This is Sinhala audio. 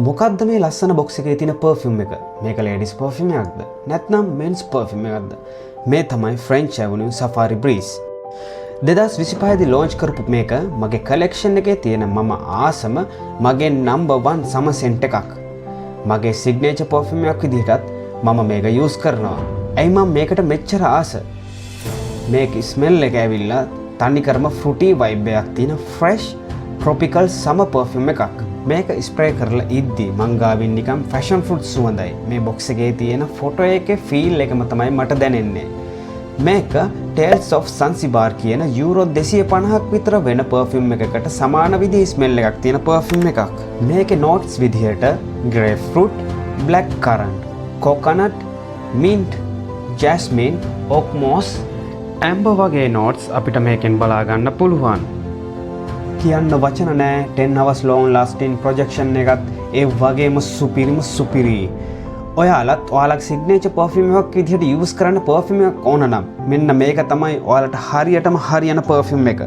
මොකක්ද මේ ලස්සන බොක්ස් එකේ තියෙන පර්ෆියුම් එක? මේක ලේඩිස් පර්ෆියුම් එකක්ද? නැත්නම් මෙන්ස් පර්ෆියුම් එකක්ද? මේ තමයි French Avenue Safari Breeze. 2025 දී ලොන්ච් කරපු මේක මගේ කලෙක්ෂන් එකේ තියෙන මම ආසම මගේ නම්බර් 1 සම සෙන්ට් එකක්. මගේ සිග්නේචර් පර්ෆියුම් එකක් විදිහටත් මම මේක යූස් කරනවා. ඇයි මම මේකට මෙච්චර ආස? මේකේ ස්මෙල් එක ඇවිල්ලා තනිකරම ෆෘටි වයිබ් එකක් තියෙන ෆ්‍රෙෂ් ට්‍රොපිකල් සම පර්ෆියුම් එකක්. මේක ස්ප්‍රේ කරලා ඉද්දි මං ගාවින් නිකන් ෆැෂන් ෆෘට් සුවඳයි. මේ බොක්ස් එකේ තියෙන ෆොටෝ එකේ ෆීල් එකම තමයි මට දැනෙන්නේ. මේක Tales of Zanzibar කියන යූරෝ 250ක් විතර වෙන පර්ෆියුම් එකකට සමාන විදිහේ ස්මෙල් එකක් තියෙන පර්ෆියුම් එකක්. මේකේ නෝට්ස් විදිහට grapefruit, black currant, coconut, mint, jasmine, oak moss, amber වගේ නෝට්ස් අපිට මේකෙන් බලා ගන්න පුළුවන්. කියන්න වචන නෑ. 10 hours long lasting projection එකත් ඒ වගේම සුපිරි. ඔයාලත් ඔයාලගේ සිග්නේචර් පර්ෆියුම් එකක් විදිහට යූස් කරන්න පර්ෆියුම් එකක් ඕන නම් මෙන්න මේක තමයි ඔයාලට හරියටම හරියන පර්ෆියුම් එක.